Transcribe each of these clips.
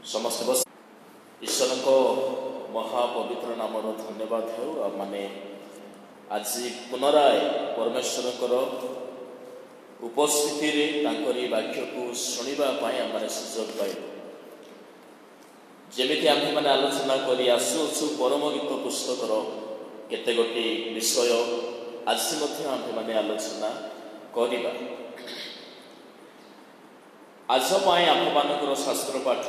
समस्त बस ईश्वर को महापवित्र नाम धन्यवाद हो माने आज पुनराय परमेश्वर उपस्थिति रे वाक्य को शुणा आम सुजोग पाइल जमी आम मैंने आलोचना कर आसुचु परम गीत पुस्तकर केते गोटी विषय आज आम मैंने आलोचना करवा। आज आम शास्त्र पाठ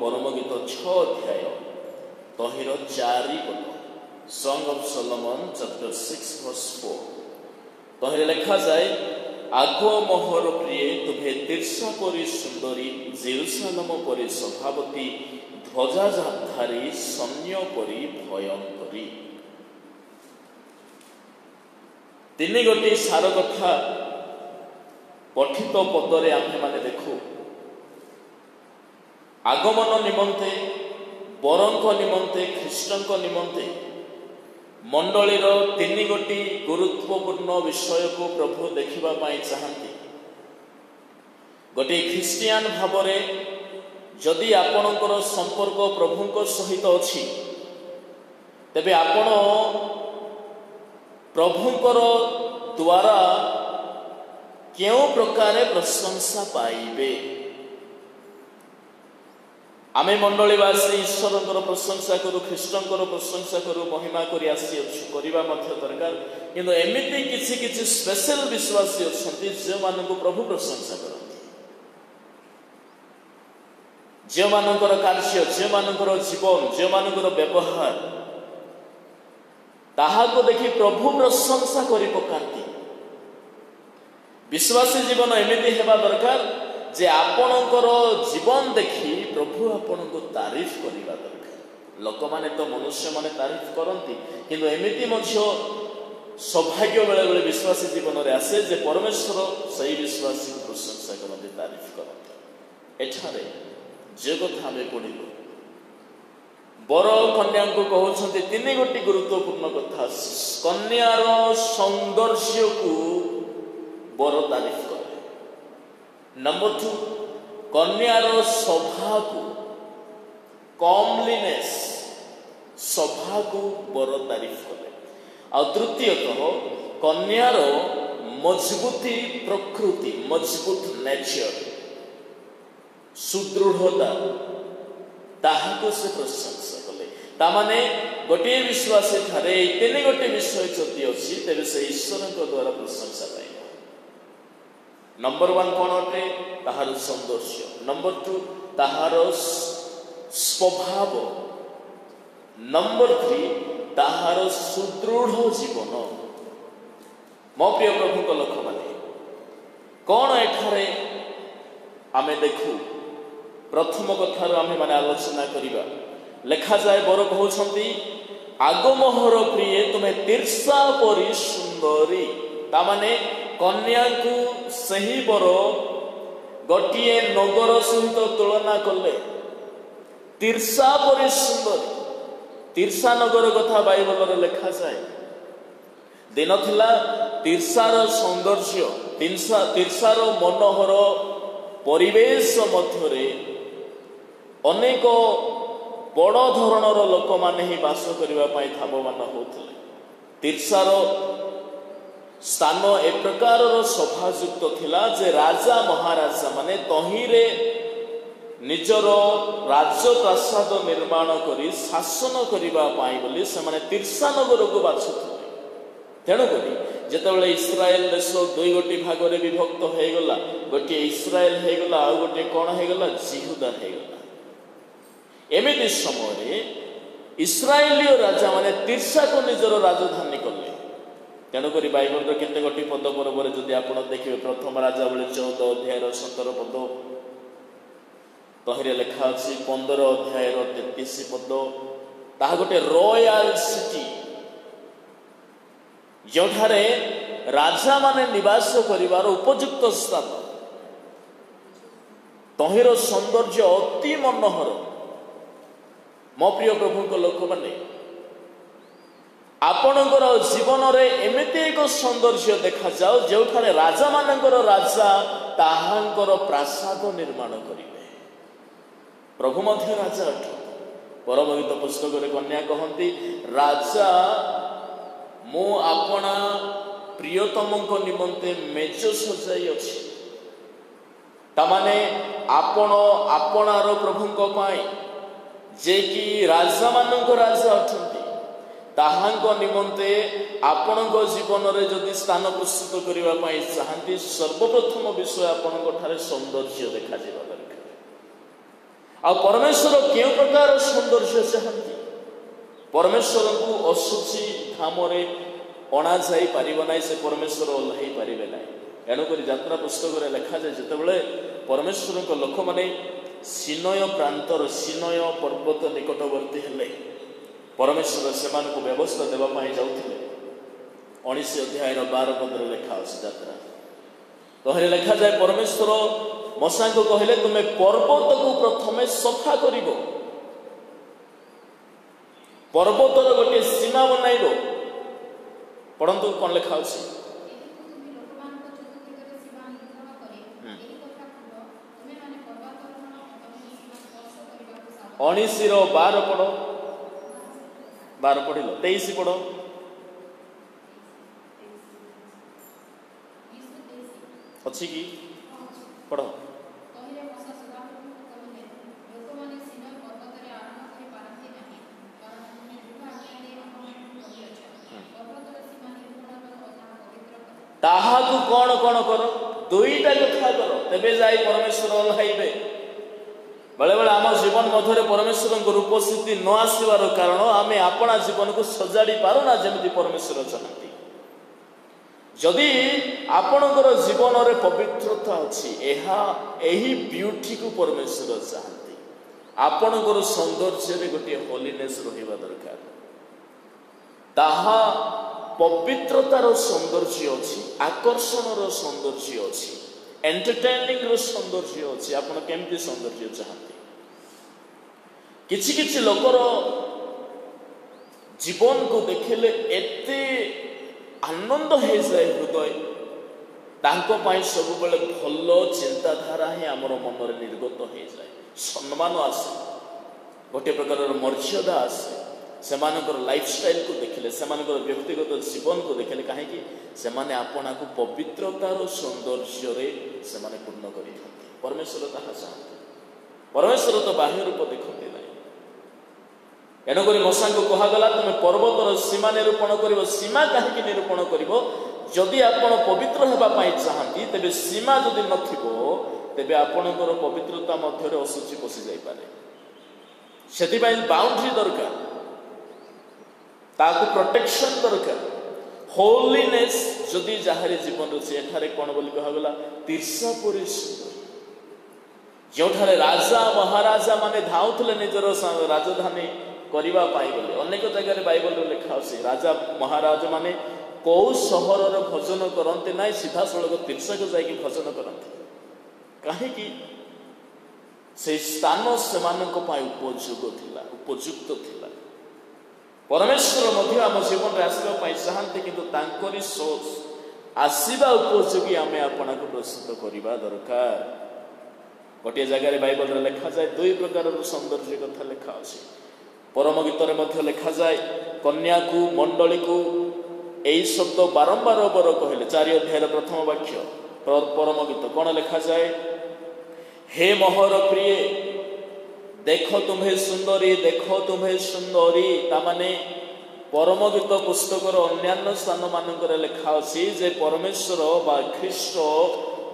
परम गीत 6 अध्याय तहिर 4 पद song of Solomon chapter 6 verse 4 तहिर लिखा जाए आगो मोहर प्रिय तुभे तीर्षा परी सुंदरी जेरुसालेम परी सभावती ध्वजाधारी सैन्य परी भयंकरी। तीन गोटी सार कथा पठित पदरे आम्हे माने देखु आगमन निमंते बरंक निमंते ख्रीष्टंक निमंते मंडलीर तीन गोटी गुरुत्वपूर्ण विषय को प्रभु देखिबा पाई चाहती। गोटे ख्रिस्टियान भावरे जदि आपणकर संपर्क प्रभुंक सहित अछि तेबे आपण प्रभुंकर द्वारा क्यों प्रकार प्रशंसा पाइबे। आमे मंडलीवासी ईश्वर प्रशंसा करूँ ख्रीष्टंकर प्रशंसा करूँ महिमा कर दरकार किंतु एमती किसी किसी स्पेशल विश्वासी अच्छा जो मान प्रभु प्रशंसा करते जो मानकर कार्य जो मानकर जीवन जो मानकर व्यवहार ताहाको देखि प्रभु प्रशंसा करि पकांती। विश्वासी जीवन एमती हेबा दरकार जे आपणकर जीवन देखि प्रभु आपण को तारीफ करवा दरकार। लोक माने तो मनुष्य माने तारीफ करती किंतु एमती मध्य सौभाग्य बेले बेले विश्वासी जीवन रे आसे जे परमेश्वर सही विश्वासी को प्रशंसा करते तारीफ करते। एठारे जे कथा आमे पढिबो बर कन्या को कहउछन्ते तीन गोटी गुरुत्वपूर्ण कथा। कन्यार सौंदर्य को बर तारीफ करे। नंबर 2 कन्यार सभा को कॉमलीनेस सभा को बर तारीफ करे। और तृतीयतः कन्यार मजबूती प्रकृति मजबूत नेचर सुदृढ़ता ताहाको से प्रशंसा कले। तामाने गोटे विश्वासी ठारे तीन गोटे विषय जदि अच्छी तेरे से ईश्वर द्वारा प्रशंसा पाइब। नंबर 1 कौन अटे ताहार सौंदर्य। नंबर 2 ताहार स्वभाव। नंबर 3 ताहार सुदृढ़ जीवन। मो प्रिय प्रभु को लोक माने कौन एठारे आमे देखू प्रथम कथार आमे माने आलोचना करिबा। लेखा जाए बर कहउछंती आगमोहर प्रिय तुम्हें तीर्षा परी सुंदरी। तामाने कन्या को सही बर गोटे नगर सहित तुलना कले तीर्षा परी सुंदरी। तीर्षा नगर कथा बाइबल रे लेखा जाए दिन थिला तीर्षार सौंदर्य तीर्षार मनोहर परिवेश मध्यरे अनेक बड़ धरणर लोक माने ही बास करबा पई थाबमान होतले। तीर्षार स्थान ए प्रकार शोभायुक्त थिला जे राजा महाराजा माने तहिरे निजर राज्य प्रासाद निर्माण करी शासन करबा पई बोली से माने तीर्षा नगर को बाछुथले। तेणु करी जेतेबेले इस्राएल देश 2 गोटी भाग रे विभक्त हो गला गोटे इस्राएल हो गला आ गोटे कोन हो गला जिहुदा हो गला। एमिति समय इस्राएलीय राजा माने तीर्षा को निजर राजधानी कले। तेणुक बाइबल केते गोटी पद पर जदि आप देखिए प्रथम राजा बेले 14 अध्याय 17 पद तहिरे लेखा अच्छी 15 अध्याय 33 पद ताहा गोटे रॉयल सिटी जोठारे राजा माने निवास करिवार उपयुक्त स्थान। तहिर सौंदर्य अति मनोहर। मो प्रिय प्रभु को लोक माने आपणकर जीवन रे एमिति एक सौंदर्य देखा जाओ जो राजा मानकर राजा ताहांकर प्रासाद निर्माण करिवे। प्रभु मध्य राजा अठ परमगीत पुस्तक कन्या कहती राजा मु आपना प्रियतम निमंते मेज सजाई अच्छी तामाने आपण आपणार प्रभु जे कि राजा मानक राजा अटंती ताहांको निमंते आपणको जीवन रे जदि स्थान प्रस्तुत करने चाहती सर्वप्रथम विषय आपण ठारे सौंदर्य देखा जावा दरकार आ परमेश्वर क्यों प्रकार सौंदर्य चाहती परमेश्वर को असुची धाम अणा जाई पारिबो नाही से परमेश्वर ओल्हाई पारिबे नाही एणुक यात्रा पुस्तक लिखा जाए जितेबाला परमेश्वर लोक मैंने सिनय प्रांतर सिनय पर्वत निकटवर्ती हेले परमेश्वर से व्यवस्था देवाई जाऊे 19 अध्याय 12 पद लिखा अच्छे यात्रा कहले लिखा जाए परमेश्वर मशा को कहले तुम्हें पर्वत को प्रथमे सफा कर पर्वतर गोटे सीमा बनइब पढ़ंतु कौन लिखा अच्छे उन्नीस 12 पढ़ 12 पढ़ 23 पढ़ अच्छी की पढ़ ताहाकु कौन कौन कर दुईटा कथा कर तेबे जाई परमेश्वर ओल्हाइबे बेले बेले आम जीवन मध्य परमेश्वर रूप स्थिति न आसबार कारण आम अपना जीवन को सजाड़ी पारुना जमी परमेश्वर चाहती जदि आपणकर जीवन में पवित्रता अच्छी यही ब्यूटी को परमेश्वर चाहती आपणकर सौंदर्य गोटे होलीनेस रहा दरकार ताहा पवित्रतार सौंदर्य अच्छी आकर्षण सौंदर्य अच्छी एंटरटेनिंग सौंदर्य अच्छी आप केमती सौंदर्य चाहती किछि किछि लोकर जीवन को देखिले एते आनंद हो जाए हृदय तांको पाई सब बेले भल चिंताधारा ही आमर मन में निर्गत हो जाए सम्मान आसे गोटे प्रकार मर्यादा आसे सेमानकर लाइफस्टाइल को देखिले सेमानकर व्यक्तिगत जीवन को देखिले कहीं से आपना को पवित्रतार सौंदर्य से पूर्ण कर परमेश्वर ताहा चाहते परमेश्वर तो बाह्य रूप देखते ना एणुक मशा को कहगला तुम पर्वतर सीमा निरूपण कर सीमा कहीं निरूपण कर जदि आपण पवित्र होगापाई चाहती तेरे सीमा जदि नबे आपणकर पवित्रता मध्य असुचि पशि जापे से बाउंड्री दरकार ताकू प्रोटेक्शन दरकार होलीनेस जदि जहारी जीवन अच्छे एठारे कौन बोली कहगला तीर्षापुरी सुंदर जो राजा महाराजा माने धाउथले निजर राजधानी करिबा पाई बोले अनेक जगह बाइबल रे लिखा अछि राजा महाराज माने को सहर रे भजन करते ना सीधा सड़क तीर्ष को जाके भजन करते कहीं से स्थान से उपयुक्त थिला परमेश्वर मध्य आम जीवन में आसवाई चाहती किंतु सोच आसवा उपयोगी आम आपना को प्रस्तुत करवा दरकार गोटे जगह बाइबल रे लिखा जाए दुई प्रकार सौंदर्य कथा लिखा अच्छे परम गीत लिखा जाए कन्या को मंडली को यही शब्द बारंबार बर कहले 4 अध्याय प्रथम वाक्य परम गीत कौन लिखा जाए हे मोहर प्रिय देख तुम्हें सुंदरी तामाने परम गीत पुस्तकर अन्यान्य स्थान मानक लिखा अच्छी जे परमेश्वर बा ख्रीष्ट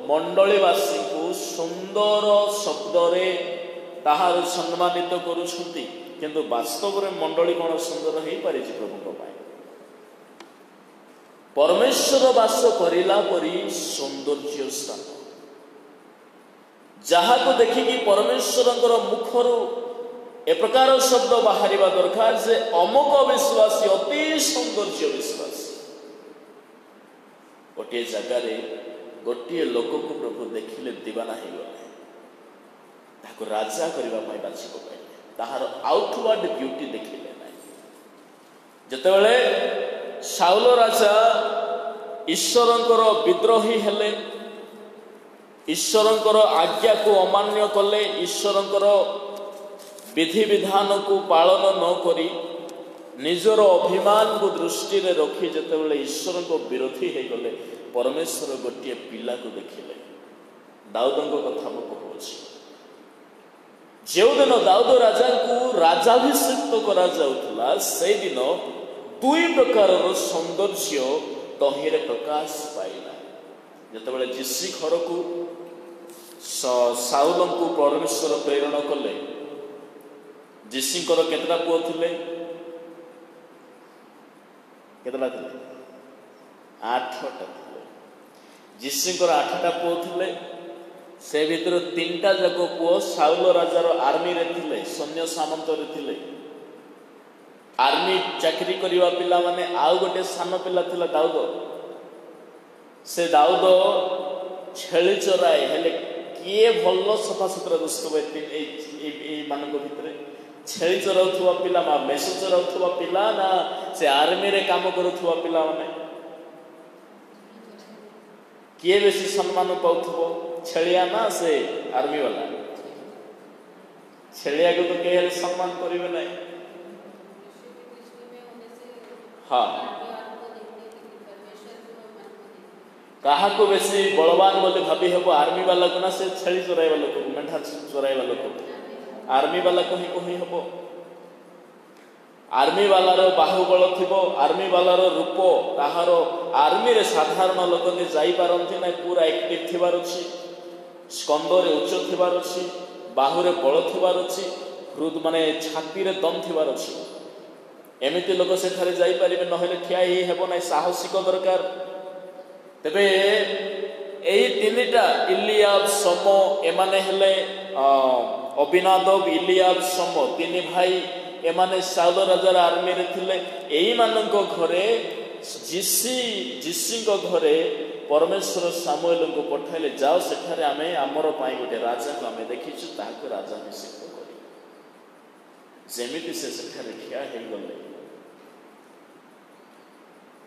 मंडलीवासी को सुंदर शब्द ताहार सम्मानित करुछंती किंतु वास्तव में मंडली कौन सुंदर हो पारि प्रभु परमेश्वर वास करिला परी सौंदर्य स्थान जहाँ को देखिकी परमेश्वर मुखर ए प्रकार शब्द बाहर दरकार जे अमुक विश्वासी अति सौंदर्य विश्वासी गोटे जगार गोटे लोक को प्रभु देखिले दीवाना हो गले राजा करने बाछी पकाइले ताहार आउटवर्ड ब्यूटी देखिले ना जितेबाला शाऊल राजा ईश्वरंकर विद्रोही हेले ईश्वरंकर आज्ञा को अमान्य कले ईश्वरंकर विधि विधान को पालन न करी निजर अभिमान को दृष्टि रे रखी जेतेबेले ईश्वर को विरोधी हो गले परमेश्वर गोटे पिला को देखिले दाऊद कथा मु कहूँ जो दिन दाऊद राजा को राजाभिषेक करा जाउथला से दिन दुई प्रकार सौंदर्य तहिरे प्रकाश पाइला जेतेबेले जिसी घर को साउल को परमेश्वर प्रेरण कले जिसीकर केतटा पुओ थिले केतटा थिले 8टा थिले जिसीकर 8टा पुओ थिले से भीतर 3टा जाक पुओ साउल राजार आर्मी रे थिले सैन्य सामंत रे थिले आर्मी चाकरी करवा पिला माने आउ गोटे सान पिला थिला दाऊद से दाऊद छेली चराए हेले किए भल सफा सुतरा दुष्टव मानक भितर छेली चराउथुवा पिला मा मेष चराउथुवा पिला ना से आर्मी रे काम करुथुवा पिला माने किए बेसी सम्मान पाउथुवो छेलिया ना से आर्मी वाला छेलिया को तो के सम्मान करिवे नै हाँ कहा को बेसी बलवान बोले भाभी हेबो आर्मी वाला को ना से छेली चराइबा लोक मेंढा चराइबा लोक आर्मी वाला को ही हेबो आर्मी वाला रो बाहुबल थिबो आर्मी वाला रो रूप ताहारो आर्मी रे साधारण लोक ने जाई पारंती नै पूरा एक्टिव थिबार अछि स्कंद रे उच्च थिबार अछि बाहु रे बळ थिबार अछि हृद माने छाती रे दम थिबार अछि एमिति लोक सेठारे जाई परिबे नहेले ठिया ही हेबो नै साहसिक दरकार तेबे एई तीनटा इलियाब सम एमाने हेले अबिनादब इलियाब सम तीन भाई एमाने साउल राजार आर्मी रे थिले एई माननको घरे जिसी को घरे परमेश्वर सामुएल को पठाइले जाओ सेठारे आमे हमर पाई गोटे राजा को आमे देखिछु ताको राजा अभिषेक करी जेमिति से सेठारे ठिया हे गले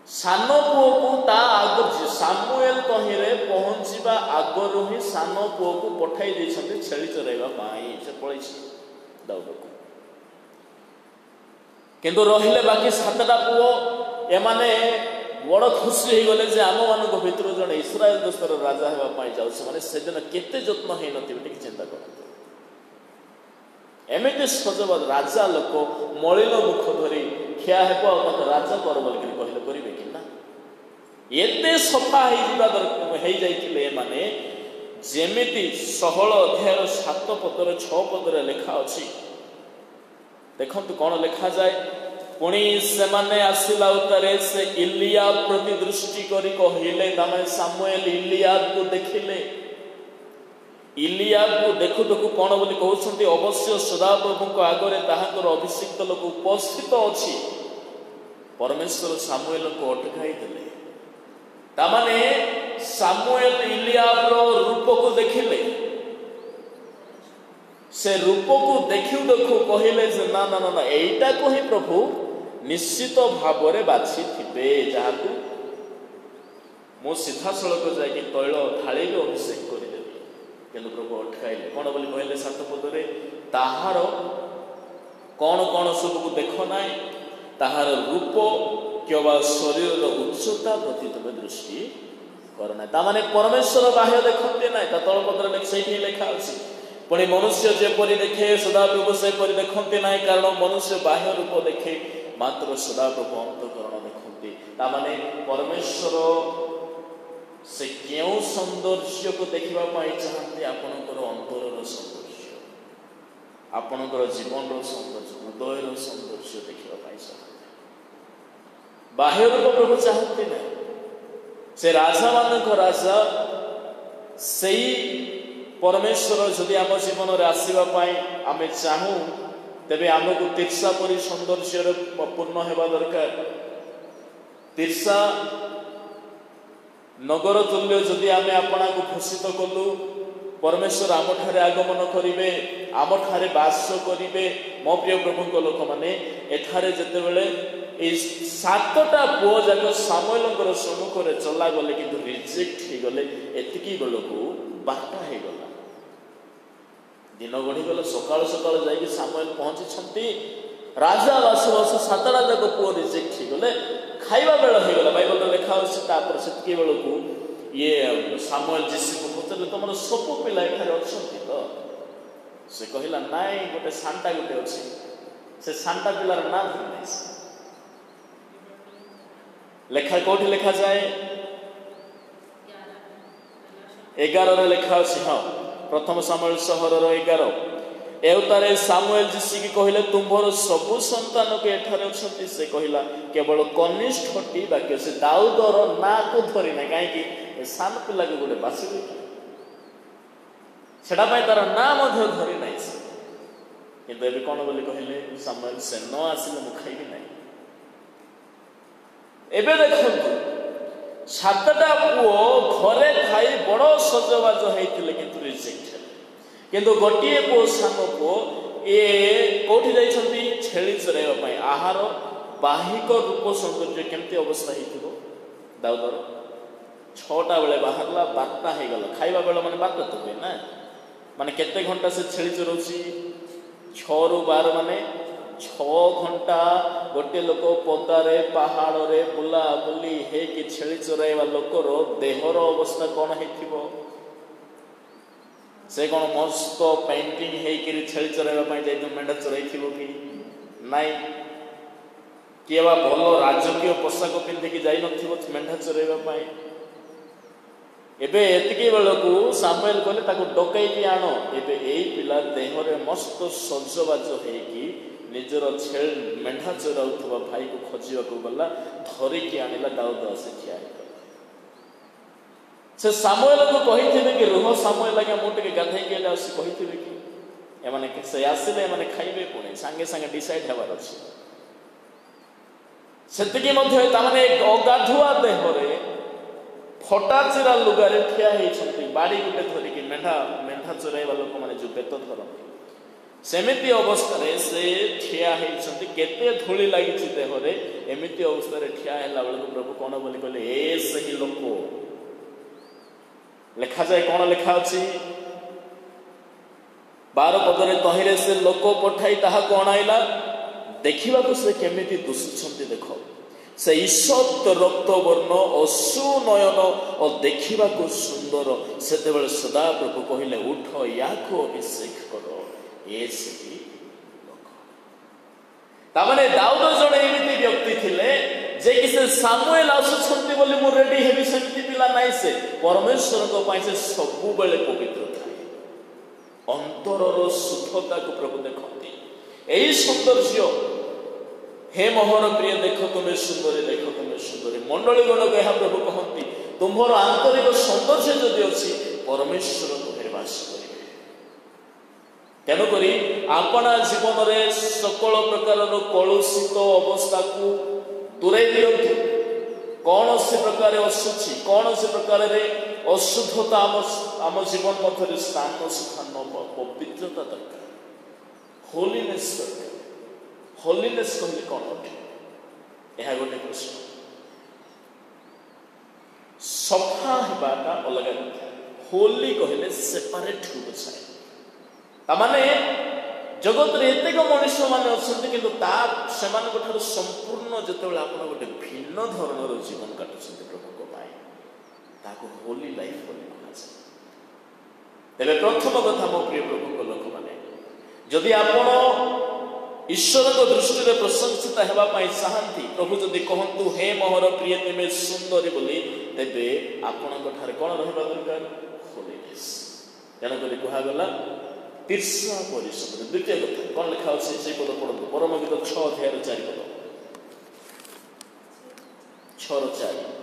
सानो पुओ को ता आगर सामुएल कहिरे पहुंचीबा आगर ही सानो पुओ को पठाई दैछन्ते छेली चराइबा पाई से पळैछि दाऊद को किंतु रहिले बाकी 7टा पुओ एमाने बड़ खुशी हो गले जे आम मानक भितर जने इस्राएल देशर राजा हेबा पाई जाउछ माने सेदिन केते जत्न हे नथिबे टिक चिंता करते एमिति सजबाद राजा लोक मलिन मुख धरी खिया हेबो आ राजा कर बोल के कहले करिवे कि ना एते सफा हे जाइतिले माने जेमिति 16 अध्याय 7 पदर 6 पदर लेखा अछि देखंतु कोन लेखा जाय पुणी से माने आसिला उतारे से इलियाब प्रति दृष्टि करी कहिले तमे सामुएल इलियाब को देखिले इलियाब को देखु देखु कोन बोली कहउछंती अवश्य सदाप्रभु को आगरे ताहाकर अभिषिक्त लोक उपस्थित अछि परमेश्वर सामुएल को अटकाई देले तामाने सामुएल इलियाब रो रूप को देखिले से रूप को देखु देखु कहिले जे ना ना ना एटा को ही प्रभु निश्चित भाव रे बाछि थिबे जाहाकु मो सीधा सड़क जाय कि तैल थाली रे अभिषेक करि देबी किंतु प्रभु अटकाइले कोन बोली कहले 7 पद रे ताहार कोन कोन सब को देखो नाय ताहार रूप केवल शरीर रो उच्चता प्रति तबे दृष्टि करना ता माने परमेश्वर बाह्य देखते नाय ता तळ पद रे सेठी लेखा अछि पुणी मनुष्य जेपरी देखे सदाप्रभु सेपरी देखते ना कारण मनुष्य बाह्य रूप देखे मात्र सदाप्रभु अंतकरण देखते तामाने परमेश्वर से क्यों सौंदर्य को देखा चाहते आपणकर अंतर सौंदर्य आपणकर जीवन सौंदर्य हृदय सौंदर्य देखा चाहते बाह्य रूप प्रभु चाहते ना से राजा मान राजा से परमेश्वर जदि आम जीवन में आसवा आम चाहूँ तेबे आमको तीर्षा परी सौंदर्य पूर्ण होगा दरकार तीर्षा नगर तुल्य जदि आम आपना को भूषित कलु परमेश्वर आम ठारे आगमन करेंगे आम ठारे बास करेंगे मो प्रिय प्रभु लोक मैंने एठारे जितेबले 7टा पुओ जाक सामुएल सम्मुख में चला गले कि रिजेक्ट हो गले एतिकी बेलू 12टा हो गला दिन गढ़ीगला सकाल सकाल जाकि सामुएल पहुंची राजा बास बास 7टा जाक पुओ रिजेक्ट गले खाइबा बेल हो गला बाइबल लिखा अच्छे से बेलू ये सामुएल जीसी को पचारे तुम सब पिला एठारे अच्छी तो से कहला नाई गोटे सांटा गोटे अच्छी से सांटा पिलार ना धरना लेखा कौटी लिखा जाए 11 लिखा अच्छी हाँ प्रथम सामुएल 16:11 एवतारे सामुएल जीसी कहले तुम्हार सबु संतान के एठारे अच्छी से कहला केवल कनिष्ठटी बाकी से दाऊदर ना को धरी ना कहीं सान पिला के गोटे बासी सेटा तार ना धरी ना किंतु एबे कौन बोली कहले सामुएल से न आसिले मु खाइबी ना एबे देखंतु 7टा पुओ घरे थाई बड़ सजबाज होइतिले किंतु रिजेक्ट किंतु गोटे पुओ सान पुओ ए कोठी जाइछंती छेली चराइबा पई आहार बाहिक रूप सौंदर्य केमती अवस्था हेतिबो दाऊदर 6टा बेले बाहरला 12टा हे गला खाइबा बेले माने 12टा तो हुए ना माने केते घंटा से छेली चरौची 6 रु 12 माने 6 घंटा गोटे लोक पदारे पहाड़ रे बुला बुली हे कि छेली चराइबा लोकर देहर अवस्था कौन हेतिबो से कौन मस्त पेंटिंग हे कि छेली चराइबा पई जाई मेंढा चराइथिबो कि नाई केवा भल राजकीय पोशाक पिंधिकी जाई नथिबो मेंढा चराइबा पई एबे एतिकी बेलकू सामुएल कहले ताको डकैकी आण एबे एई पिला देहरे मस्त सजबाज हेकी निजर छेल मेंढा चराउथबा भाई को खोजिबा को गला धरिकी आनिला दाऊद आसे ठिया से सामुएल को कहिथिबे कि रुह सामुएल लगे मोटे के गाधै के आसी कहिथिबे कि ए माने के से आसिले माने खाइबे कोने संगे संगे डिसाइड हेबार अछि सेतिकी मध्ये ता माने अगाधुआ देहरे फटा चिरा लुगारे ठिया होती बाड़ी गोटे धरिकी मेंढा चराइबा लोक मैंने जो बेत धरती सेमिति अवस्था से ठिया होती केते धूली लगी देहरे एमती अवस्था ठिया है बेलू प्रभु कौन बोली कहले ए सही लोक लिखा जाए कौन लिखा अच्छी 12 पदरे तहिरे से लोक पठाई ताहा कौन आइला देखा से केमिति दुषुछंती देख से ईशत रक्त वर्ण असुनयन और देखा सुंदर से सदा प्रभु कहले उठ या अभिषेक करो ये सही लोक तामाने दाऊद जड़े एमिति व्यक्ति थिले जे कि से सामुएल आसुछंती बोली मु रेडी हेबी सेमति पिला नाइ से परमेश्वर को पाइ से सबु बेले पवित्र थाए अंतरर शुद्धता को प्रभु देखंती एई सौंदर्य हे मोहर प्रिय देख तुम्हें सुंदरी मंडली गण कह प्रभु कहती तुम्हार आंतरिक सौंदर्य जदि अच्छी परमेश्वर तुम्हें वास करेंगे तेणुक आपणा जीवन में सकल प्रकार कलुषित अवस्था को दूरे दिंतु कौन से प्रकार अशुचि कौन से प्रकार अशुद्धता आम जीवन मध्य स्थान पवित्रता दरकार होलीनेस दरकार होलीनेस कहले कौन अटे यह गोटे प्रश्न सफा हेबाटा अलग कथा होली कहले सेपरेट को बुझाए तामाने जगत रे एतेक मनुष्य माने अछंती किंतु ता सेमान ठार संपूर्ण जेतेबेले आपण गोटे भिन्न धरणर जीवन काटुछंती प्रभु को पाए ताको होली लाइफ बोली कहा जाए तेरे प्रथम कथा मो प्रिय प्रभु को लोक माने जदि आपण ईश्वर को दृष्टि में प्रशंसित होगा चाहती प्रभु जदि कहतु हे मोहर प्रिय तुमे सुंदरी बोली तेबे आपण कौन रहा दरकार होलीनेस तेणुक कहगला तीर्षा परिश्रम द्वितीय कथा कौन लिखा अच्छे से पद पढ़ू परम गीत 6 अध्याय 4 पद 6:4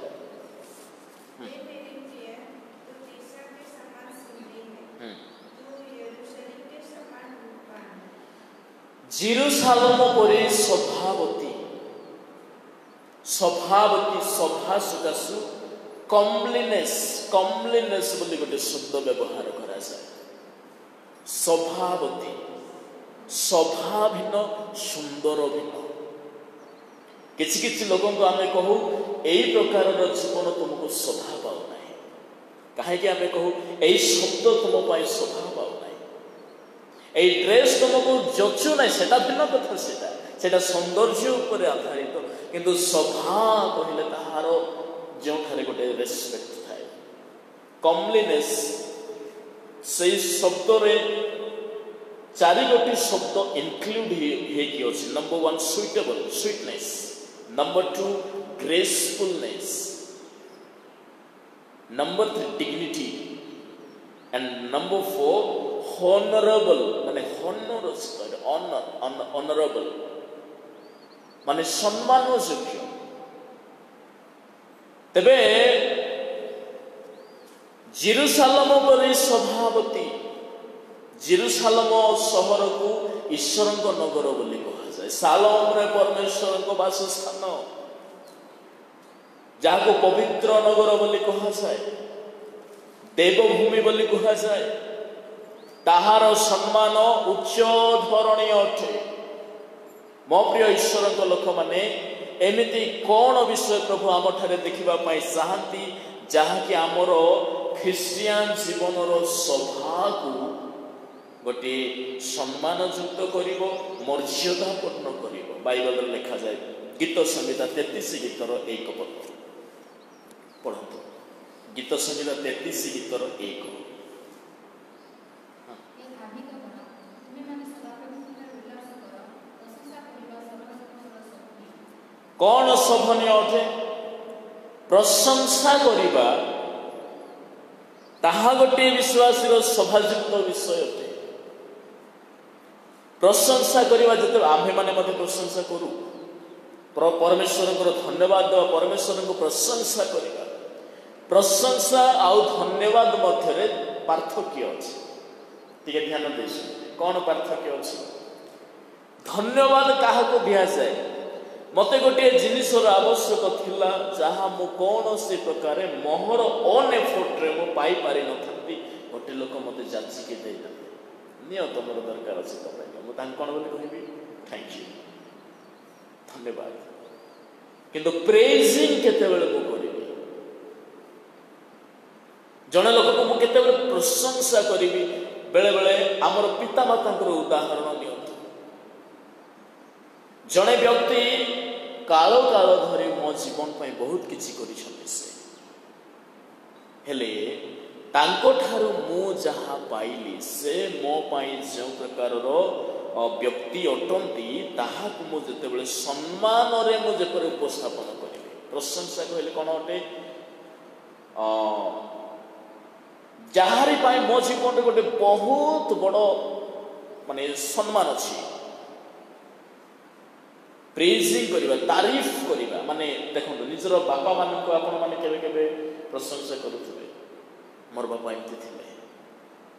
जेरूशलेम परे स्वभावती सभा सकाशु कमलिनेस बोली गोटे शब्द व्यवहार करा जाए स्वभावती सभा भिन्न सुंदर भिन्न किसी किसी लोगों को आमे कहू यही प्रकार जीवन तुमको शोभा पाऊना कहीं आमे कहू यही शब्द तुम शोभा पाऊना এই ড্রেস তোমাকে জচু নাই সেটা ভিন্ন কথা, সেটা সৌন্দর্য উপরে আধারিত, কিন্তু ସଭା କହିଲେ ତାହାର ଯେଉଁଠାରେ ଗୋଟେ ରେସପେକ୍ଟ ଥାଏ, କମଲିନେସ୍, ସେଇ ଶବ୍ଦରେ 4 ଶବ୍ଦ ଇନକ୍ଲୁଡ ହେଇକି ଅଛି। Number 1 suitable, sweetness, number 2 gracefulness, number 3 dignity, and number 4 honorable, মানে honorable মানে সম্মানযোগ্য। ତେବେ ଜେରୁସାଲେମ ପରି ସଭାବତୀ, ଜେରୁସାଲେମ ସହରକୁ ଈଶ୍ୱରଙ୍କ ନଗର ବୋଲି କୁହାଯାଏ। ସାଲୋମରେ ପରମେଶ୍ୱରଙ୍କ ବାସସ୍ଥାନ, ଯାହାକୁ ପବିତ୍ର ନଗର ବୋଲି କୁହାଯାଏ, ଦେବଭୂମି ବୋଲି କୁହାଯାଏ, ତାହାର ସମ୍ମାନ ଉଚ୍ଚ ଧରଣୀୟ ଅଟେ। ମୋ ପ୍ରିୟ ଈଶ୍ୱରଙ୍କ ଲୋକମାନେ, ଏମିତି କ'ଣ ବିଷୟ ପ୍ରଭୁ ଆମଠାରେ ଦେଖିବା ପାଇଁ ଚାହାନ୍ତି, ଯାହାକି ଆମର ଖ୍ରୀଷ୍ଟିଆନ ଜୀବନର ସଭାକୁ ଗୋଟିଏ ସମ୍ମାନଯୁକ୍ତ କରିବ, ମର୍ଯ୍ୟାଦାପୂର୍ଣ୍ଣ କରିବ। ବାଇବଲରେ ଲେଖାଯାଏ ଗୀତ ସଂହିତା 33 ଗୀତର 1 ପଦ ପଢ଼ନ୍ତୁ। ଗୀତ ସଂହିତା 33 ଗୀତର 1। କ'ଣ ଶୋଭନୀୟ ଅଟେ? ପ୍ରଶଂସା କରିବା ତାହା ଗୋଟିଏ ବିଶ୍ୱାସୀର ଶୋଭାଯୁକ୍ତ ବିଷୟ ଅଟେ। ପ୍ରଶଂସା କରିବା, ଯେତେବେଳେ ଆମ୍ଭେମାନେ ମଧ୍ୟ ପ୍ରଶଂସା କରୁ, ପରମେଶ୍ୱରଙ୍କର ଧନ୍ୟବାଦ ଦେବା, ପରମେଶ୍ୱରଙ୍କୁ ପ୍ରଶଂସା କରିବା, ପ୍ରଶଂସା ଆଉ ଧନ୍ୟବାଦ ମଧ୍ୟରେ ପାର୍ଥକ୍ୟ ଅଛି। ଟିକେ ଧ୍ୟାନ ଦେଇଛୁ, କ'ଣ ପାର୍ଥକ୍ୟ ଅଛି? ଧନ୍ୟବାଦ କାହାକୁ ଦିଆଯାଏ? ମୋତେ ଗୋଟିଏ ଜିନିଷର ଆବଶ୍ୟକ ଥିଲା, ଯାହା ମୁଁ କୌଣସି ପ୍ରକାରେ ମୋହର ଓନ୍ ଏଫର୍ଟରେ ମୁଁ ପାଇପାରିନଥାନ୍ତି। ଗୋଟେ ଲୋକ ମୋତେ ଯାଚିକି ଦେଇଥାନ୍ତି, ନିଅ ତମର ଦରକାର ଅଛି ତ ପାଇଁ, ମୁଁ ତାଙ୍କୁ କ'ଣ ବୋଲି କହିବି? ଥ୍ୟାଙ୍କ ୟୁ, ଧନ୍ୟବାଦ। କିନ୍ତୁ ପ୍ରେଜିଂ କେତେବେଳେ ମୁଁ କରିବି? ଜଣେ ଲୋକକୁ ମୁଁ କେତେବେଳେ ପ୍ରଶଂସା କରିବି? ବେଳେବେଳେ ଆମର ପିତାମାତାଙ୍କର ଉଦାହରଣ ନିଅନ୍ତୁ। ଜଣେ ବ୍ୟକ୍ତି କାଳ କାଳ ଧରି ମୋ ଜୀବନ ପାଇଁ ବହୁତ କିଛି କରିଛନ୍ତି, ସେ ହେଲେ ତାଙ୍କଠାରୁ ମୁଁ ଯାହା ପାଇଲି, ସେ ମୋ ପାଇଁ ଯେଉଁ ପ୍ରକାରର ବ୍ୟକ୍ତି ଅଟନ୍ତି, ତାହାକୁ ମୁଁ ଯେତେବେଳେ ସମ୍ମାନରେ ମୁଁ ଯେପରି ଉପସ୍ଥାପନ କରିବି। ପ୍ରଶଂସା କହିଲେ କ'ଣ ଅଟେ? ଯାହାରି ପାଇଁ ମୋ ଜୀବନରେ ଗୋଟେ ବହୁତ ବଡ଼ ମାନେ ସମ୍ମାନ ଅଛି, ପ୍ରେଜିଂ କରିବା, ତାରିଫ କରିବା। ମାନେ ଦେଖନ୍ତୁ, ନିଜର ବାପା ମାନଙ୍କୁ ଆପଣମାନେ କେବେ କେବେ ପ୍ରଶଂସା କରୁଥିବେ, ମୋର ବାପା ଏମିତି ଥିଲେ,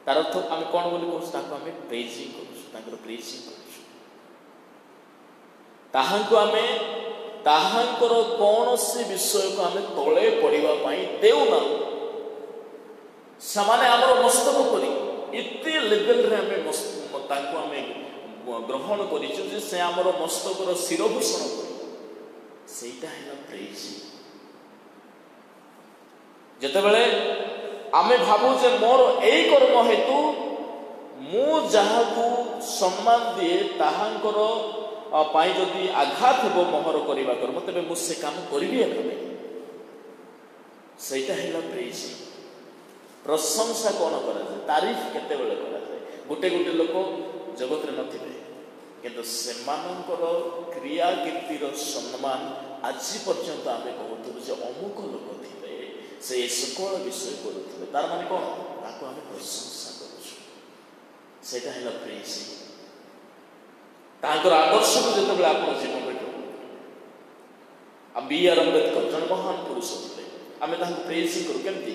ତାର ଅର୍ଥ ଆମେ କ'ଣ ବୋଲି କହୁଛୁ? ତାଙ୍କୁ ଆମେ ପ୍ରେଜିଂ କରୁଛୁ, ତାଙ୍କର ପ୍ରେଜିଂ କରୁଛୁ। ତାହାଙ୍କୁ ଆମେ ତାହାଙ୍କର କୌଣସି ବିଷୟକୁ ଆମେ ତଳେ ପଡ଼ିବା ପାଇଁ ଦେଉନାହୁଁ। ସେମାନେ ଆମର ମସ୍ତକ କରି ଏତେ ଲେଭେଲରେ ଆମେ ତାଙ୍କୁ ଆମେ ଗ୍ରହଣ କରିଛୁ ଯେ ସେ ଆମର ମସ୍ତକର ଶିରଭୂଷଣ କରି, ସେଇଟା ହେଲା ପ୍ରେଜିଂ। ଯେତେବେଳେ ଆମେ ଭାବୁ ଯେ ମୋର ଏଇ କର୍ମ ହେତୁ ମୁଁ ଯାହାକୁ ସମ୍ମାନ ଦିଏ, ତାହାଙ୍କର ପାଇଁ ଯଦି ଆଘାତ ହେବ ମୋହର କରିବା କର୍ମ, ତେବେ ମୁଁ ସେ କାମ କରିବି ଏକାବେ, ସେଇଟା ହେଲା ପ୍ରେଜିଂ। ପ୍ରଶଂସା କ'ଣ କରାଯାଏ? ତାରିଫ କେତେବେଳେ କରାଯାଏ? ଗୋଟେ ଗୋଟେ ଲୋକ ଜଗତରେ ନଥିବେ, କିନ୍ତୁ ସେମାନଙ୍କର କ୍ରିୟା କୀର୍ତ୍ତିର ସମ୍ମାନ ଆଜି ପର୍ଯ୍ୟନ୍ତ ଆମେ କହୁଥିବୁ ଯେ ଅମୁକ ଲୋକ ଥିଲେ, ସେ ଏ ସକଳ ବିଷୟ କରୁଥିଲେ। ତାର ମାନେ କ'ଣ? ତାକୁ ଆମେ ପ୍ରଶଂସା କରୁଛୁ, ସେଇଟା ହେଲା ପ୍ରେଜିଂ। ତାଙ୍କର ଆଦର୍ଶକୁ ଯେତେବେଳେ ଆପଣ ଜୀବନରେ ଗ୍ରହଣ କରୁ, B.R. ଆମ୍ବେଦକର ଜଣେ ମହାନ ପୁରୁଷ ଥିଲେ, ଆମେ ତାଙ୍କୁ ପ୍ରେଜିଂ କରୁ। କେମିତି?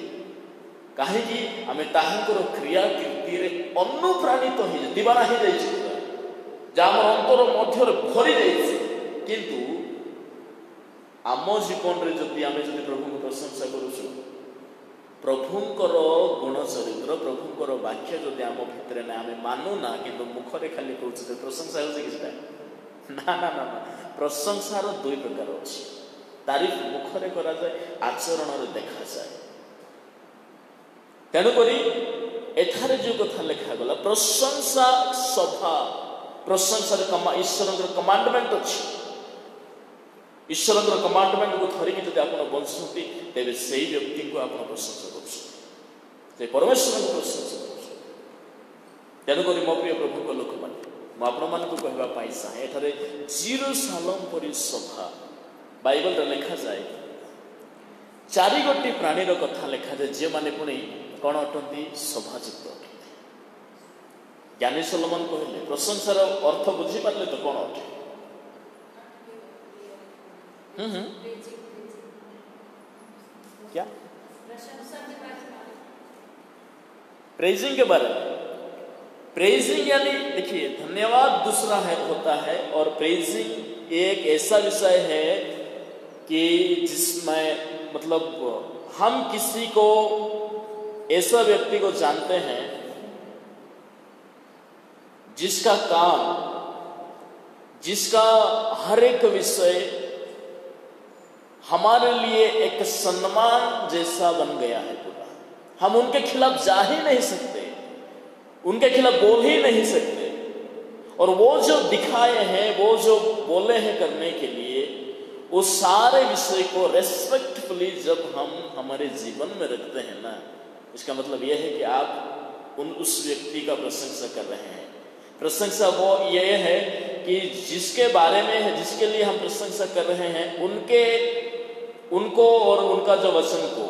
କାହିଁକି? ଆମେ ତାହାଙ୍କର କ୍ରିୟା କୀର୍ତ୍ତିରେ ଅନୁପ୍ରାଣିତ ହେଇଯାଏ, ଦିବାନା ହେଇଯାଇଛି, ଯାହା ଆମର ଅନ୍ତର ମଧ୍ୟରେ ଭରି ଯାଇଛି। କିନ୍ତୁ ଆମ ଜୀବନରେ ଆମେ ଯଦି ପ୍ରଭୁଙ୍କୁ ପ୍ରଶଂସା କରୁଛୁ, ପ୍ରଭୁଙ୍କର ଗୁଣ ଚରିତ୍ର, ପ୍ରଭୁଙ୍କର ବାକ୍ୟ ଯଦି ଆମ ଭିତରେ ନାହିଁ, ଆମେ ମାନୁନା, କିନ୍ତୁ ମୁଖରେ ଖାଲି କହୁଛୁ ଯେ ପ୍ରଶଂସା ହେଉଛି କିଛିଟା। ନା ନା ନା ନା, ପ୍ରଶଂସାର 2 ପ୍ରକାର ଅଛି। ତାରିଫ ମୁଖରେ କରାଯାଏ, ଆଚରଣରେ ଦେଖାଯାଏ। ତେଣୁକରି एठारे जो कथा लिखा गला प्रशंसा सभा प्रशंसा ईश्वर कमांडमेंट अच्छी ईश्वर कमांडमेंट को धरिकी जब आप बंचुंट तेज से व्यक्ति को आप प्रशंसा कर परमेश्वर को प्रशंसा कर तेणुक मो प्रिय प्रभु लोक मैंने मुझे कहवाई चाहे एठारे जेरूसालेम परी सभा बाइबल लिखा जाए चारि गोटी प्राणीर कथा लिखा जाए जे माने पुणी कौन अटंती सभाजुक्त अटंती ज्ञानी सोलोमन कहले प्रशंसार अर्थ बुझी पारे तो कौन अटे क्या प्रेजिंग के बारे में प्रेजिंग यानी देखिए धन्यवाद दूसरा है होता है और प्रेजिंग एक ऐसा विषय है कि जिसमें मतलब हम किसी को ऐसा व्यक्ति को जानते हैं जिसका काम जिसका हर एक विषय हमारे लिए एक सम्मान जैसा बन गया है पूरा हम उनके खिलाफ जा ही नहीं सकते उनके खिलाफ बोल ही नहीं सकते और वो जो दिखाए हैं वो जो बोले हैं करने के लिए उस सारे विषय को रेस्पेक्टफुली जब हम हमारे जीवन में रखते हैं ना इसका मतलब यह है कि आप उस व्यक्ति का प्रशंसा कर रहे हैं प्रशंसा वो ये है कि जिसके बारे में जिसके लिए हम प्रशंसा कर रहे हैं उनको और उनका जो वचन को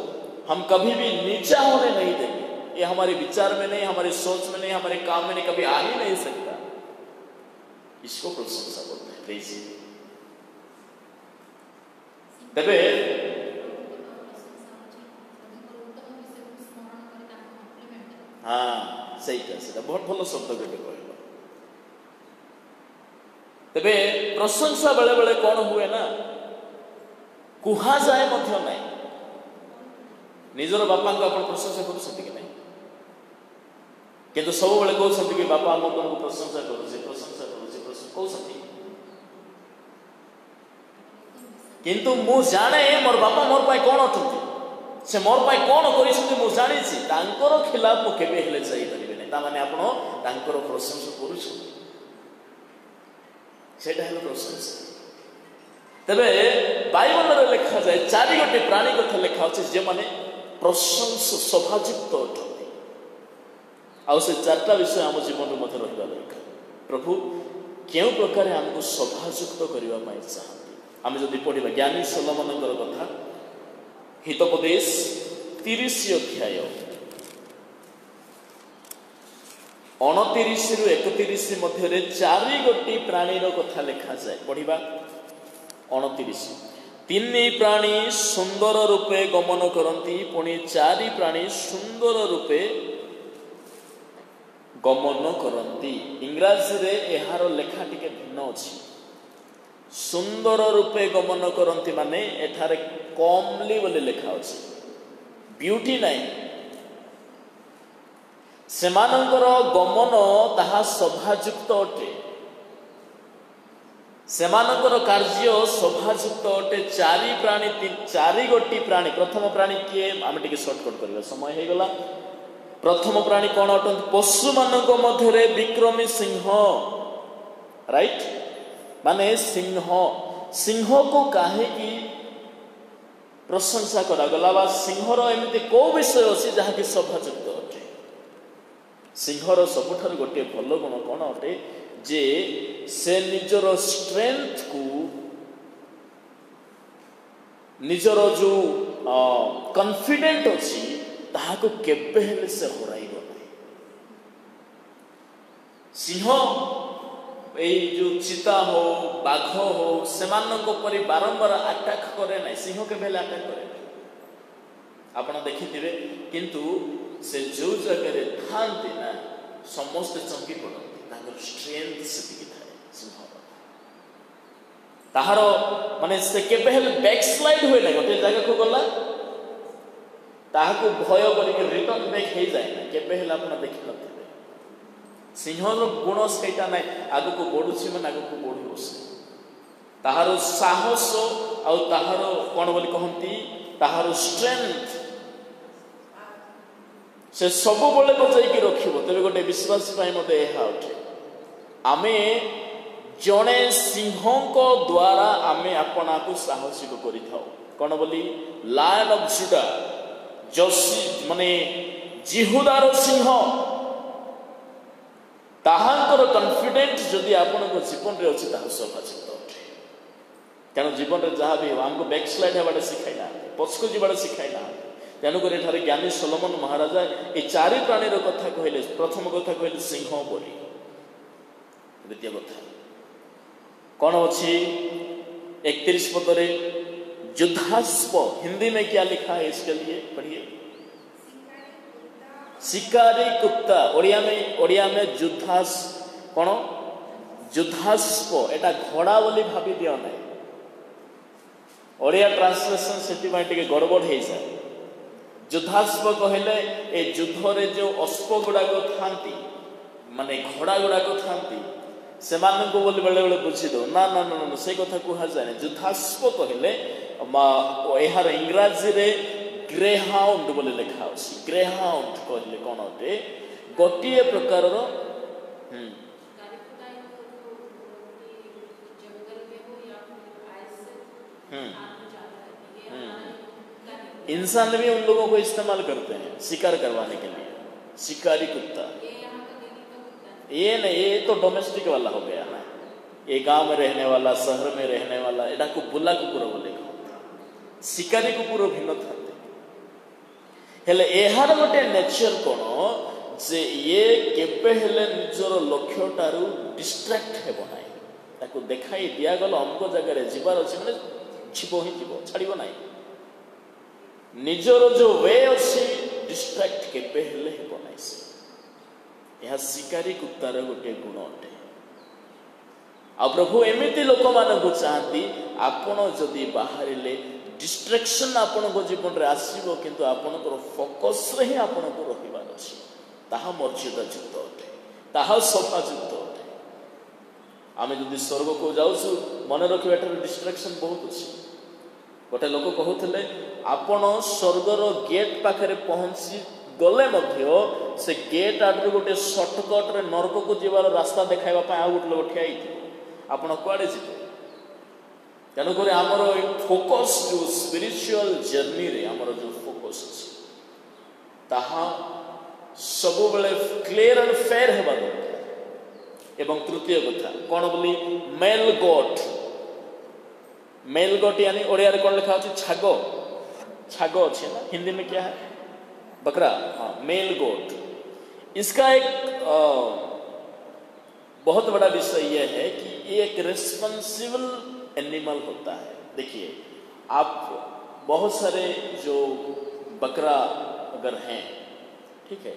हम कभी भी नीचा होने नहीं देंगे ये हमारे विचार में नहीं हमारी सोच में नहीं हमारे काम में नहीं कभी आ ही नहीं सकता इसको प्रशंसा बोलते हैं प्रेजिंग तेरे हाँ सही कह बहुत भल शब्द गोटे कह तेरे प्रशंसा बेले बेले कौन हुए ना कुहा जाए मध्य नहीं निजर बापा को आप प्रशंसा कर किंतु सब बेले कहते कि बापा आम तुमको प्रशंसा कहते किंतु मु जाने मोर बापा मोर पाई कौन अटंती से मोर पाई कौन कर जानी खिलाफ मुझे जापारे नहीं ताने आप प्रशंसा कर प्रशंसा तेरे बाइबल लिखा जाए चारि गोटे प्राणी कथा लिखा अच्छे जे माने प्रशंसा सभाजुक्त अटंती आउ से चार्टा विषय आम जीवन में रहा दरकार प्रभु क्यों प्रकार आमको सभाजुक्त करने चाहती आम जदि पढ़ा ज्ञानी सोलोमन कथा हितोपदेश 30 अध्याय 29 रु 31 मध्य चारि गोटी प्राणीर कथा लिखा जाए पढ़ा 29 तीन प्राणी सुंदर रूपे गमन करती पुणी चारि प्राणी सुंदर रूपे गमन करती इंग्राजी रे एहार लेखा टिके भिन्न अच्छी सुंदर रूपे गमन करती माने एठारे कमली बोले लेखा अच्छी ब्यूटी नहीं सेमानंकर गमन ताहा सभाजुक्त अटे सेमानंकर कार्य सभाजुक्त अटे चारि प्राणी चारि गोटी प्राणी प्रथम प्राणी किए आम टिके शॉर्टकट करबा समय हे गला प्रथम प्राणी कौन अटंती पशु मानक मध्य विक्रमी सिंह राइट माने सिंह सिंह को काहे की प्रशंसा करागला बा सिंहर एमती कौ विषय अच्छी जहाँकि सभाजुक्त अटे सिंहर सबुठार गोटे भल गुण कौन अटे जे से निजर स्ट्रेंथ को निजर जो कॉन्फिडेंट अच्छी ताहाको केबे हेले से हराइबो नहीं सिंह जो चिता हो बाघ हो से बारंबार अटैक करे ना सिंह के अटैक करे आपड़ देखिए किंतु से जो जगह थांती ना समस्ते चंकी पड़ती स्ट्रेंथ से सिंह ताहार माने से केबे हेले बैकस्लाइड हुए ना गोटे जगह को गला ताहाको भय करके रिटर्न बैक हो जाए ना केबे हेले आपन देखि नथिबे सिंहर गुण सेटा ना आगु को बढ़ुछि माने आगु को बढ़िबो ताहार साहस आउ ताहार कोन बोली कहंती ताहार स्ट्रेंथ से सब बड़े बजाई रखिब तेरे गोटे विश्वासी मत यह उठे आमे जड़े सिंह द्वारा आमे अपना को साहसिक करिथाओ कौन बोली लायन ऑफ जुडा जसी माने जिहुदार सिंह ताहांकर कॉन्फिडेंट जदि आपण को जीवन रे अछि ताहा स्वाभाविक अटे तेणु जीवन रे जहाँ भी हमको बैकस्लाइड हेबाटे सिखाइना पछको जीवाटे सिखाइना तेणुक एठारे ज्ञानी सोलोमन महाराजा ये चारि प्राणीर कथा कहले प्रथम कथा कहले सिंह बोली द्वितीय कथा कौन अच्छी 31 पदरे युद्धास्प हिंदी में क्या लिखा है इसके लिए पढ़िए शिकारी कुत्ता ओडिया में युद्धास कौन युद्धास्प एटा घोड़ा बोली भाभी दियो ना ओडिया ट्रांसलेशन से गड़बड़ हो जाए युद्धास्प कहले ए युद्ध रे जो अश्प गुड़ाक था माने घोड़ा गुड़ाक था से बोली बेले बेले बुझी दो ना ना ना ना से कथा कह जाए युद्धास्प कहले यार इंग्राजी रे ग्रे हाउंड बोले लिखा ग्रे हाउंड कहले कौन अटे गोटे प्रकार इंसान भी उन लोगों को इस्तेमाल करते हैं शिकार करवाने के लिए शिकारी कुत्ता ये नहीं ये तो डोमेस्टिक वाला हो गया ना ये गांव में रहने वाला शहर में रहने वाला एटा को बुला कुकुर बोले शिकारी कुकुर भिन्न था हेले एहार गोटे नेचर कोन जे ये केबे हेले निजर लक्ष्यटारू डिस्ट्रैक्ट हेबो नाही ताको देखाई दिया गलो हमको जगह रे जीवार अछि माने छिबो ही जीवो छाड़िबो नाही निजर जो वे अच्छी डिस्ट्रैक्ट केबे हेले हेबो नाही से यह शिकारी कुत्तार गोटे गुण अटे आ प्रभु एमिति लोक मानकु चाहती आपण जदि बाहरिले डिस्ट्रैक्शन आपण को जीवन रे आसीबो किंतु आपण को फोकस रे ही आपण को रहिबार अछि ताहा मर्यादा युक्त अटे ताहा सफा युक्त अटे आमे जदि स्वर्ग को जाउछु मन रखिबा एटा डिस्ट्रैक्शन बहुत अछि गोटे लोक कहूले आपण स्वर्गर गेट पाखे पहुंची गले मध्य से गेट आडर गोटे सर्टकट रे नरक को जीवार रास्ता देखाइबा आ गोटे लोक ठिया आपण कुआडे जीवे तेणुक आमर फोकस जो स्पिरिचुअल जर्नी रे आमर जो फोकस ताहा सब बेले क्लियर एंड फेयर हेबा दरकार एवं तृतीय कथा कौन बोली मेल गोट यानी ओडिया रे कौन लिखा अछि छागो छागो अच्छे ना हिंदी में क्या है बकरा हाँ मेल गोट इसका एक बहुत बड़ा विषय यह है कि ये एक रिस्पॉन्सिबल एनिमल होता है देखिए आप बहुत सारे जो बकरा अगर हैं ठीक है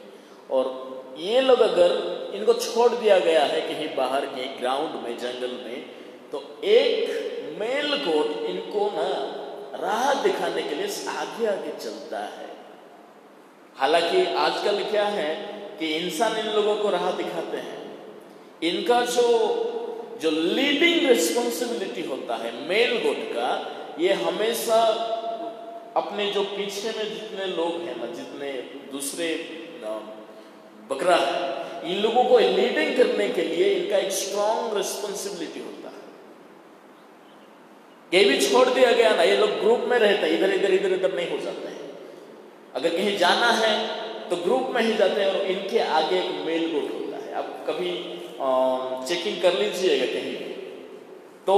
और ये लोग अगर इनको छोड़ दिया गया है कहीं बाहर के ग्राउंड में जंगल में तो एक मेल गोट इनको ना राह दिखाने के लिए आगे आगे चलता है हालांकि आजकल क्या है कि इंसान इन लोगों को राह दिखाते हैं इनका जो लीडिंग रिस्पॉन्सिबिलिटी होता है मेल गोट का ये हमेशा अपने जो पीछे में जितने लोग हैं ना जितने दूसरे बकरा है इन लोगों को लीडिंग करने के लिए इनका एक स्ट्रॉन्ग रिस्पॉन्सिबिलिटी होता है ये भी छोड़ दिया गया ना ये लोग ग्रुप में रहते हैं इधर इधर नहीं हो जाते हैं अगर कहीं जाना है तो ग्रुप में ही जाते हैं और इनके आगे एक मेल गोट होता है आप कभी चेकिंग कर लीजिएगा कहीं तो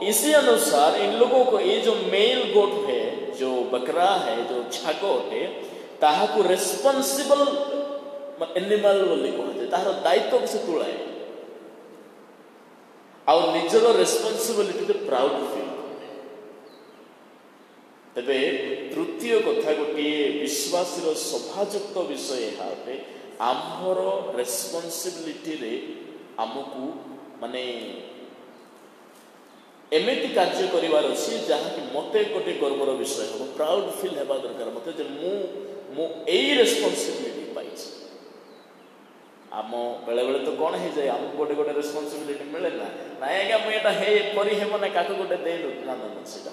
इसी अनुसार इन लोगों को ये जो मेल गोट है जो बकरा है जो छागोट है ताहा को रेस्पॉन्सिबल एनिमल बोली कहते तार दायित्व से तुलाए और निजर रेस्पॉन्सिबिलिटी तो प्राउड फील तेरे तृतीय कथा गोटे विश्वासी सभाजुक्त विषय है आमर रेस्पॉन्सिबिलिटी रे आमको माने एमिति कार्य करिवार अछि जहाँकि मते गोटे गर्वर विषय हम प्राउड फील हेबा दरकार मते जे मु एई रेस्पॉन्सिबिलिटी पाइछि आम बेले बेले तो कौन हो जाए आमको गोटे गोटे रेस्पॉन्सिबिलिटी मिले ना ना आज्ञा मुझे हे करी हेब ना क्या गोटे दे ना ना से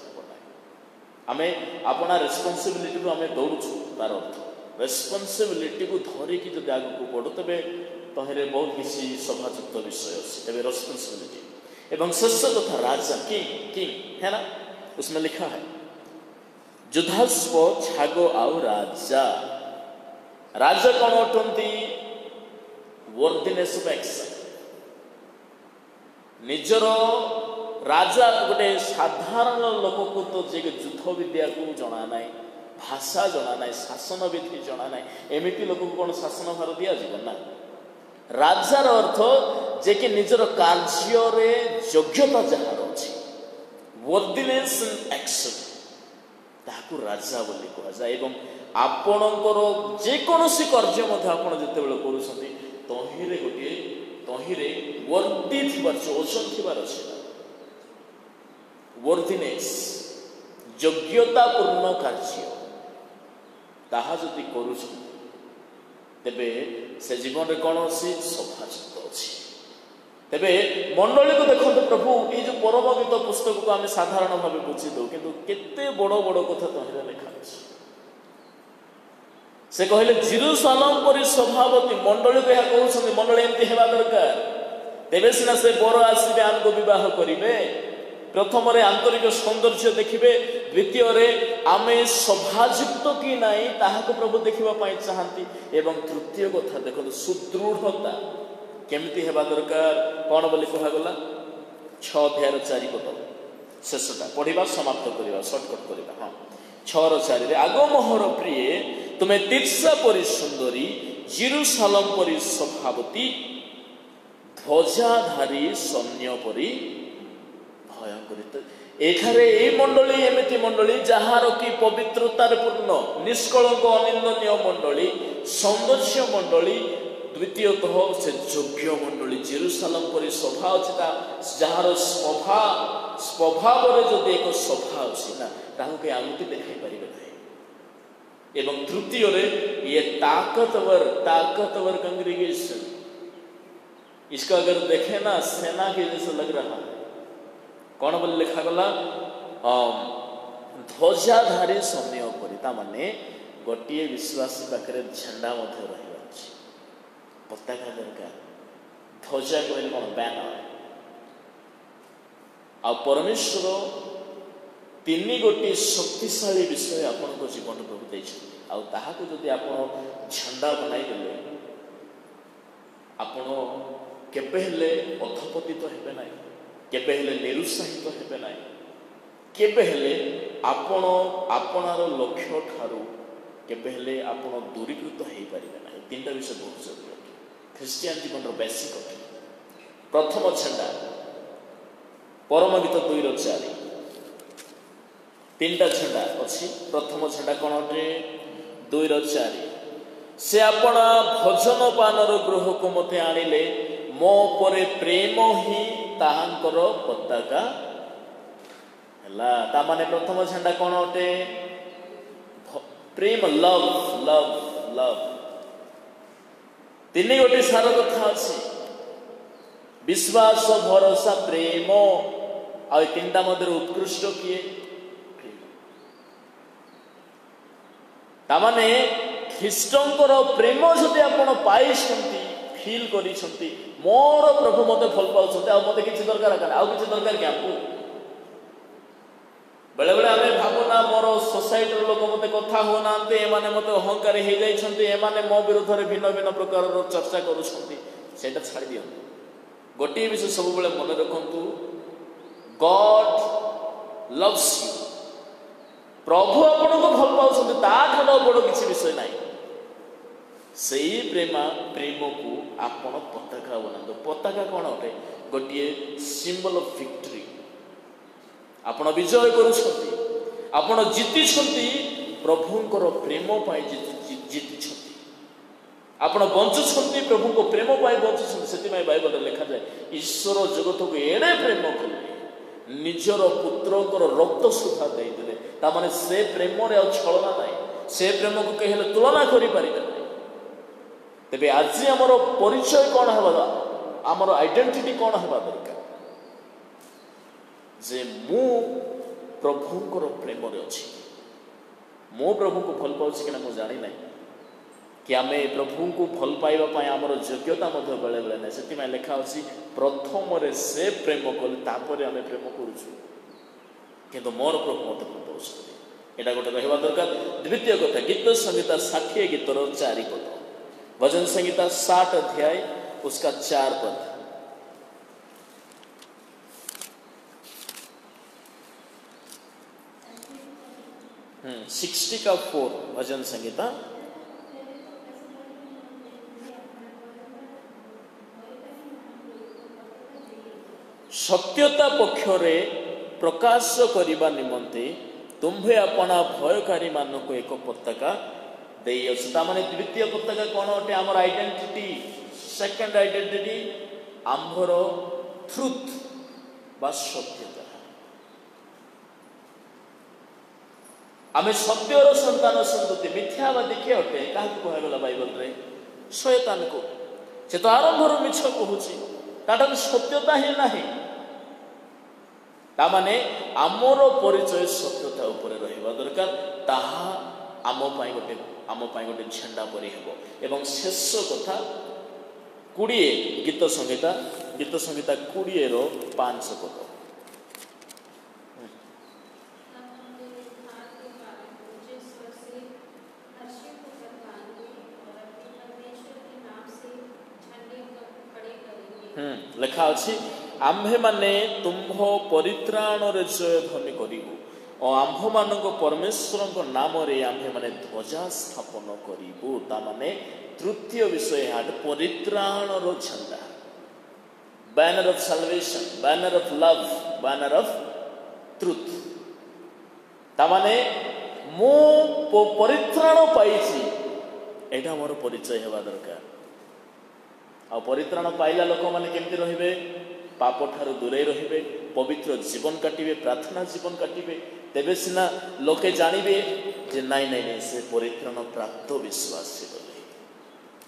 आम अपना रेस्पॉन्सिबिलिटी आम दौड़ू तार अर्थ रेस्पॉन्सिबिलिटी को धरिकी जब आग को बढ़ो तेरे तहरे बहुत किसी सभाजुक्त विषय अच्छी तेरे रेस्पॉन्सिबिलिटी एवं शेष तथा राजा किंग किंग है ना उसमें लिखा है जुधास्प छाग आउ राजा राजा कौन अटंती वर्दीनेस ऑफ एक्शन निजर राजा गोटे साधारण लोक को तो जे युद्ध विद्या को जना ना भाषा जना ना शासन विधि जना ना एमती लोक को कौन शासन भार दि ना राजार अर्थ जे कि निजर कार्य योग्यता जहार अच्छी वर्दीनेस इन एक्शन ताकू राजा बोली कह जाए एवं आपणकर जेकोसी कार्य आपण जिते करुँच तहिरे गोटे तहिरे वर्दी थिबार ओजन थिबार अछि वर्दीनेस योग्यतापूर्ण कार्य ताहा जदि करुछ तेबे से जीवन रे कौन अच्छी सभाजुक्त अच्छी तेबे मंडली को देखते प्रभु ये जो परम गीत पुस्तक को आम साधारण भाव बुझी दो किंतु केते बड़ बड़ कथा तहिरे लिखा अछि से कहले जेरूसालेम परि स्वभावती मंडली को कहते मंडली एमती हेबा दरकार तेबे सिना से बर आसबे आमको विवाह करिवे प्रथम आंतरिक सौंदर्य देखिए द्वितीय आमे सभाजुक्त कि नाई ताहाको प्रभु देखा चाहती एवं तृतीय कथा देखो सुदृढ़ता केमती हेबा दरकार कौन बोली कहगला 6 अध्याय 4 पद शेषटा पढ़ा समाप्त करवा सर्टकट करवा हाँ 6:4 आग मोहर प्रिय तुम्हें तीर्षा परि सुंदरी जेरूसालेम परि स्वभावती ध्वजाधारी सैन्य परि भयंकर एखारे ए मंडली एमती मंडली जहार की पवित्रतार पूर्ण निष्कलंक अनिंदनीय मंडली सौंदर्य मंडली द्वितीयतः से योग्य मंडली जेरूसालेम परि सभा अच्छी जार स्वभाव जदि एक सभा अच्छी ना ताके आमती देखाई पारे ना एवं तृतीय ये ताकतवर कांग्रेगेशन इसको अगर देखे ना सेना के जैसे लग रहा है कौन बोले लिखा गला ध्वजाधारी सैन्य पर माने गोटे विश्वासी पाखे झंडा रही पताका दरकार ध्वजा कहले कौन बैनर आ परमेश्वर 3 गोटी शक्तिशाली विषय आपण जीवन प्रभु देती आप झंडा बनाई देले आपण केबे हेले अधपतित हेबे नाही केबे हेले निरुत्साहित हेबे नाही केबे हेले आपण आपणार लक्ष्य ठारू केबे हेले आपण दूरीकृत हेई परिबे नाही 3टा विषय बहुत जरूरी ख्रिस्टियन जीवन बेसिक प्रथम झंडा परम गीत 2:4 3टा झंडा अच्छी प्रथम झंडा कौन अटे 2:4 से अपना भजन पानर गृह को मते आनिले मो परे प्रेम ही ताहांकर पताका हला ता माने प्रथम झंडा कौन अटे प्रेम लव लव लव 3 गोटे सार कथा अच्छी विश्वास भरोसा प्रेम आ 3टा मध्य उत्कृष्ट किए तामाने ख्रीष्टंकर प्रेम जदि आपण पाई फील करी मोर प्रभु मते भल पाउछन्ते आ मते किछि दरकार का आ किछि दरकार कि आपको बेले बेले आमे भावना मोर सोसाइटी लोक मते कथा हो नांते एमाने मते अहंकार हे जाई छन्ते एमाने मो विरुद्ध रे भिन्न भिन्न प्रकार रो चर्चा करूछन्ते सेटा छाड़ी दियो गोटे विषय सब बेले मन रखंतु गॉड लव्स यू प्रभु आपण को भल पाउछन्ते ता ठाडो बड़ किछि विषय नाही सेही प्रेम को आपण पताका बनातो पताका कोन अटे गोटे सिंबल ऑफ विक्ट्री आपण विजय करूछन्ती आपण जीति छन्ती प्रभुंकर प्रेम पाई जीति छन्ती आपण बंचु छन्ती प्रभु को प्रेम पाई बंचु छन्ती सेति में बाइबल रे लिखा जाय ईश्वर जगत को एडे प्रेम कले निजर पुत्रकर रक्त सुधा दे देले ता माने से प्रेम रे छलना नाही से प्रेम को कहिले तुलना करि परिबे नाही तेबे आज हमर परिचय कोन हेबा हमर आइडेंटिटी कोन हेबा दरकार जे मु प्रभुंकर प्रेम रे अछि मो प्रभु को भल पाउछि कि ना मु जानि नाही कि आम प्रभु को भल पाइबा आमर योग्यता बेले बेले ना से लिखा अच्छी प्रथम से प्रेम कले आम प्रेम करुचु किंतु मोर प्रभु मत भल पाँच यहाँ गोटे रहा दरकार। द्वितीय कथा गीत संहिता 60 गीतर 4 पद भजन संहिता 60 अध्याय उसका 4 पद 60 का 4 भजन संहिता सत्यता पक्षरे प्रकाश करने निमंते तुम्हें अपना भयकारी मानक एक पताका माने द्वितीय पताका कौन अटे आमर आइडेंटिटी सेकंड आइडेंटिटी आम्भर ट्रुथ बा सत्यता आमे सत्यर संतान संतति मिथ्यावादी किए अटे क्या कहगला बाइबल रे शैतान को से तो आरंभ मिछ कहूँ सत्यता ही नहीं तामाने आमर परिचय सत्यता उपर रहिबा दरकार ताहा आम गोटे झंडा परी हेबो। एवं शेष कथा 20 गीत संहिता 20 रो 5 पद लिखा अच्छी आम्भे माने तुम्भ परित्राण जय ध्वनि करूँ और आम्भ मान परमेश्वर नाम आम्भे माने ध्वजा स्थापन करूँ ताने तृतीय विषय हाट परित्राण झंडा banner of salvation banner of love banner of truth ताने मु परित्राण पाई एटा मोर परिचय हेबा दरकार। आ परित्राण पाइला लोक मैंने केमती रहिबे पाप ठारू दूरे रहिबे पवित्र जीवन काटिबे प्रार्थना जीवन काटिबे तेबे सिना लोके जानिबे जे नाई नाई नाई से परित्राण प्राप्त विश्वासी बोले।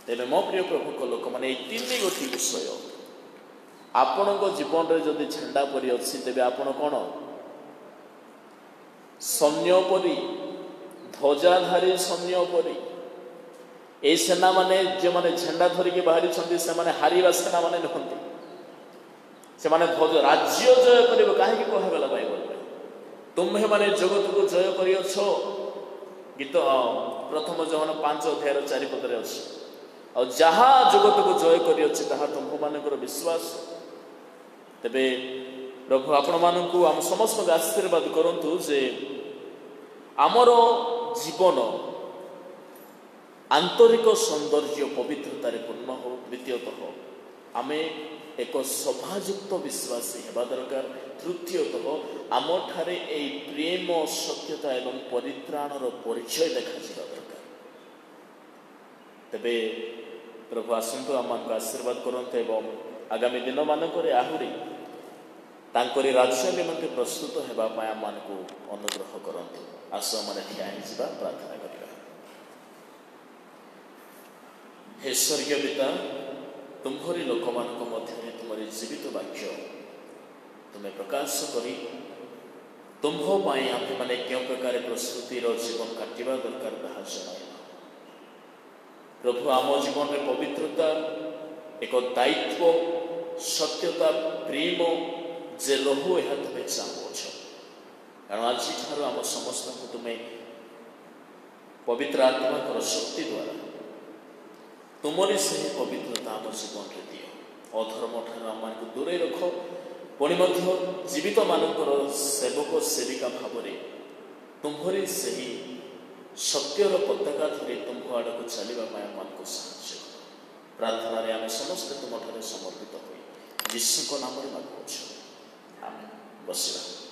तेबे मो प्रिय प्रभु को लोक मैंने 3 गोटी विषय आपण जीवन रे जदि झंडा परी अछि तेबे आपण कोन सैन्य परी ध्वजाधारी सैन्य परी ए सेना माने जो माने झंडा धरिकी बाहरी से माने हारिबा सेना माने नुहंती से माने ध्वज राज्य जय करिबो काहे कहगला बाइबल में तुम्हें माने जगत को जय करियछो गीत प्रथम जहन 5 अध्याय 4 पद रे अछि और जहा जगत को जय करियछि ताहा तुम मानकर विश्वास। तबे प्रभु आपण मानकु हम समस्त आशीर्वाद करंतु जे आमर जीवन आंतरिक सौंदर्य पवित्रतार पूर्ण हो। द्वितीयतः आमे एक सभायुक्त विश्वासी हेबा दरकार। तृतीयतः आम ठारे एई प्रेम सत्यता एवं परित्राणर परिचय देखा दरकार। तबे प्रभु आसंतु आम आशीर्वाद करते एवं आगामी दिन मानक आहुरी तांकरी राज्य निमंते प्रस्तुत हेबा पाय आम मानकु अनुग्रह करंतु। आस माने ठिया हिजिबा प्रार्थना करिबा। हे स्वर्गीय पिता तुम्हारी लोक मान मध्य तुम्हारी जीवित वाक्य तुम्हें प्रकाश करी तुम्भ पाई आम्भे माने क्यों प्रकार प्रस्तुतिर जीवन काटिबा दरकार ताहा जणाइल। प्रभु आम जीवन में पवित्रता एक दायित्व सत्यता प्रेम जे रहु यह तुम्हें चाहूच कारण आज आम समस्त को तुम्हें पवित्र आत्मा शक्ति द्वारा तुमरी से पवित्रता आम जीवन में दियो। अधर्म ठार आम को दूरे रख पुणी जीवित मानकर सेवक सेविका भाव तुम्हारी से सत्यर पताका धरी तुम्ह आड़ को चलने आम को साहाଯ୍य प्रार्थना आम समस्त तुम समर्पित हुई यीशु नाम मांगुछ आमेन। बसिबा।